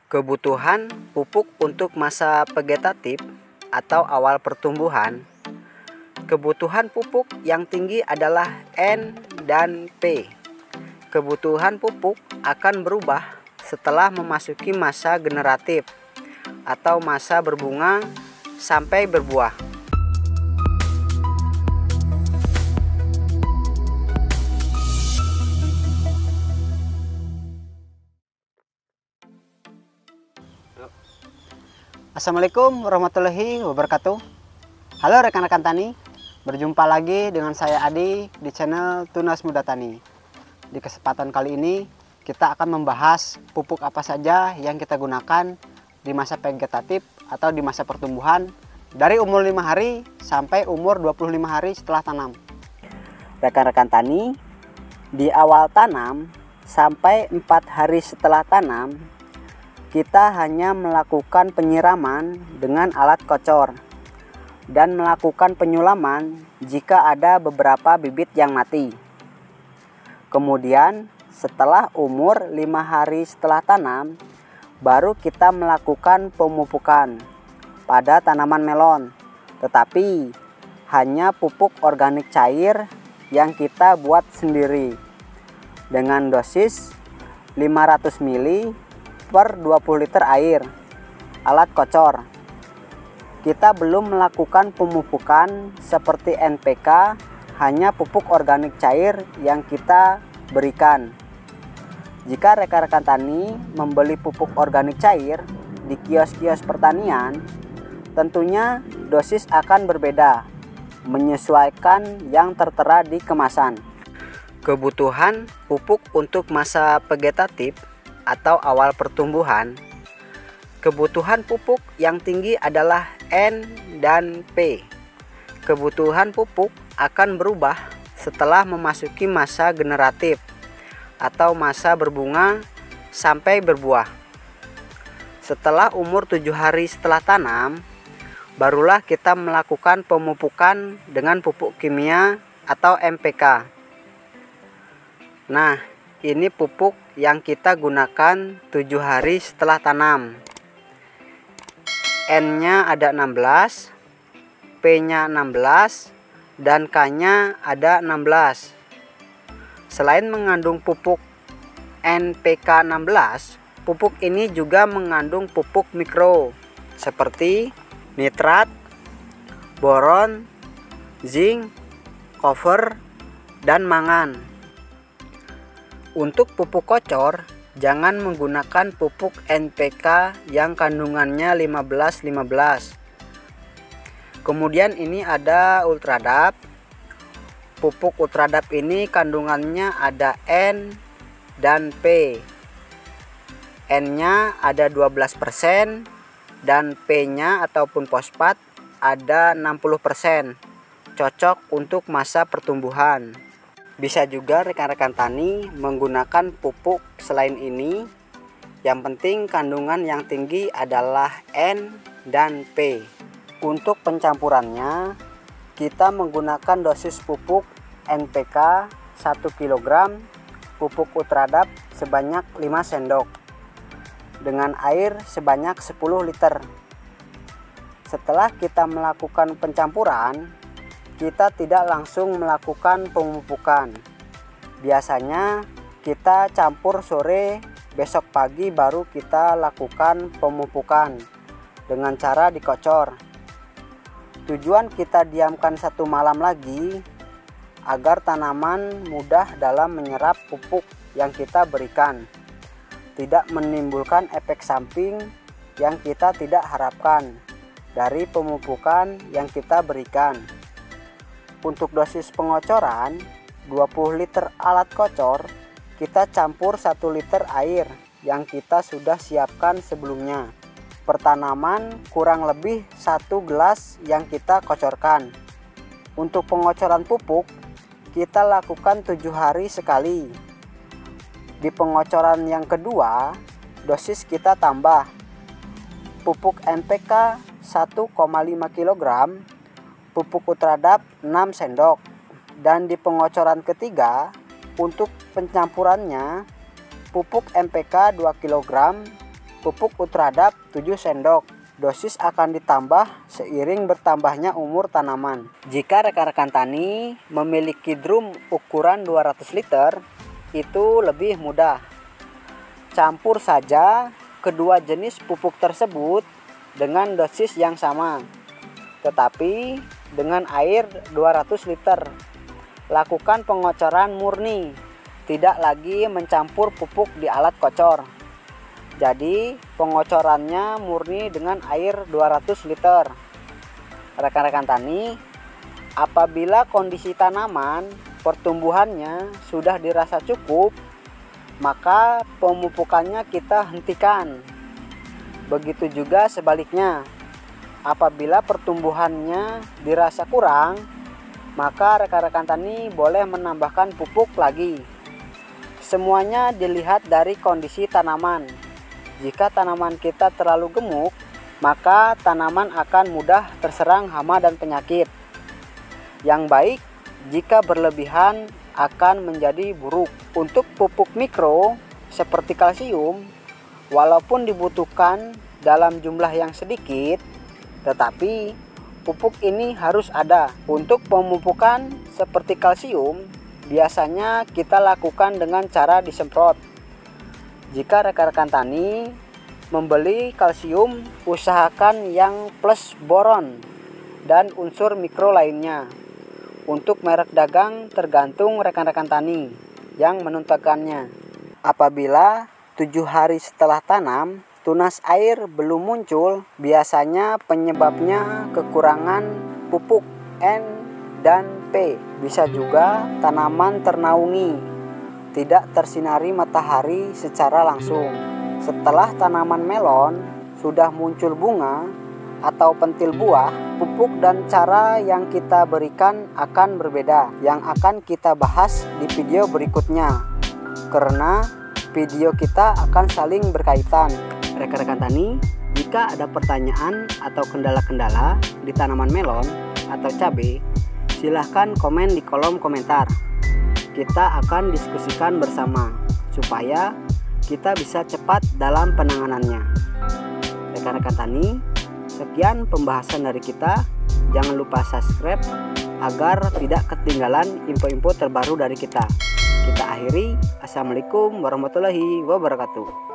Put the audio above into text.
Kebutuhan pupuk untuk masa vegetatif atau awal pertumbuhan. Kebutuhan pupuk yang tinggi adalah N dan P. Kebutuhan pupuk akan berubah setelah memasuki masa generatif atau masa berbunga sampai berbuah. Assalamualaikum warahmatullahi wabarakatuh. Halo rekan-rekan tani, berjumpa lagi dengan saya Adi di channel Tunas Muda Tani. Di kesempatan kali ini kita akan membahas pupuk apa saja yang kita gunakan di masa vegetatif atau di masa pertumbuhan dari umur 5 hari sampai umur 25 hari setelah tanam. Rekan-rekan tani, di awal tanam sampai 4 hari setelah tanam, kita hanya melakukan penyiraman dengan alat kocor dan melakukan penyulaman jika ada beberapa bibit yang mati. Kemudian setelah umur 5 hari setelah tanam, baru kita melakukan pemupukan pada tanaman melon, tetapi hanya pupuk organik cair yang kita buat sendiri dengan dosis 500 ml per 20 liter air alat kocor. Kita belum melakukan pemupukan seperti NPK, hanya pupuk organik cair yang kita berikan. Jika rekan-rekan tani membeli pupuk organik cair di kios-kios pertanian, tentunya dosis akan berbeda menyesuaikan yang tertera di kemasan. Kebutuhan pupuk untuk masa vegetatif atau awal pertumbuhan. Kebutuhan pupuk yang tinggi adalah N dan P. Kebutuhan pupuk akan berubah setelah memasuki masa generatif atau masa berbunga sampai berbuah. Setelah umur 7 hari setelah tanam, barulah kita melakukan pemupukan dengan pupuk kimia atau NPK. Nah, ini pupuk yang kita gunakan 7 hari setelah tanam. N-nya ada 16, P-nya 16, dan K-nya ada 16. Selain mengandung pupuk NPK 16, pupuk ini juga mengandung pupuk mikro seperti nitrat, boron, zinc, koper, dan mangan. Untuk pupuk kocor, jangan menggunakan pupuk NPK yang kandungannya 15-15. Kemudian ini ada Ultradap. Pupuk Ultradap ini kandungannya ada N dan P. N-nya ada 12% dan P-nya ataupun fosfat ada 60%. Cocok untuk masa pertumbuhan. Bisa juga rekan-rekan tani menggunakan pupuk selain ini. Yang penting kandungan yang tinggi adalah N dan P. Untuk pencampurannya, kita menggunakan dosis pupuk NPK 1 kg, pupuk Ultradap sebanyak 5 sendok, dengan air sebanyak 10 liter. Setelah kita melakukan pencampuran, kita tidak langsung melakukan pemupukan. Biasanya kita campur sore, besok pagi baru kita lakukan pemupukan dengan cara dikocor. Tujuan kita diamkan 1 malam lagi agar tanaman mudah dalam menyerap pupuk yang kita berikan, tidak menimbulkan efek samping yang kita tidak harapkan dari pemupukan yang kita berikan. Untuk dosis pengocoran 20 liter alat kocor, kita campur 1 liter air yang kita sudah siapkan sebelumnya. Per tanaman kurang lebih 1 gelas yang kita kocorkan. Untuk pengocoran pupuk, kita lakukan 7 hari sekali. Di pengocoran yang kedua, dosis kita tambah. Pupuk NPK 1,5 kg, pupuk Ultradap 6 sendok, dan di pengocoran ketiga untuk pencampurannya pupuk NPK 2 kg, pupuk ultradap 7 sendok. Dosis akan ditambah seiring bertambahnya umur tanaman. Jika rekan-rekan tani memiliki drum ukuran 200 liter, itu lebih mudah. Campur saja kedua jenis pupuk tersebut dengan dosis yang sama, tetapi dengan air 200 liter. Lakukan pengocoran murni, tidak lagi mencampur pupuk di alat kocor. Jadi pengocorannya murni dengan air 200 liter. Rekan-rekan tani, apabila kondisi tanaman pertumbuhannya sudah dirasa cukup, maka pemupukannya kita hentikan. Begitu juga sebaliknya, apabila pertumbuhannya dirasa kurang, maka rekan-rekan tani boleh menambahkan pupuk lagi. Semuanya dilihat dari kondisi tanaman. Jika tanaman kita terlalu gemuk, maka tanaman akan mudah terserang hama dan penyakit. Yang baik, jika berlebihan akan menjadi buruk. Untuk pupuk mikro seperti kalsium, walaupun dibutuhkan dalam jumlah yang sedikit, tetapi pupuk ini harus ada. Untuk pemupukan seperti kalsium, biasanya kita lakukan dengan cara disemprot. Jika rekan-rekan tani membeli kalsium, usahakan yang plus boron dan unsur mikro lainnya. Untuk merek dagang tergantung rekan-rekan tani yang menentukannya. Apabila 7 hari setelah tanam, tunas air belum muncul, biasanya penyebabnya kekurangan pupuk N dan P. Bisa juga tanaman ternaungi, tidak tersinari matahari secara langsung. Setelah tanaman melon sudah muncul bunga atau pentil buah, pupuk dan cara yang kita berikan akan berbeda, yang akan kita bahas di video berikutnya, karena video kita akan saling berkaitan. Rekan-rekan tani, jika ada pertanyaan atau kendala-kendala di tanaman melon atau cabai, silahkan komen di kolom komentar. Kita akan diskusikan bersama supaya kita bisa cepat dalam penanganannya. Rekan-rekan tani, sekian pembahasan dari kita. Jangan lupa subscribe agar tidak ketinggalan info-info terbaru dari kita. Kita akhiri. Assalamualaikum warahmatullahi wabarakatuh.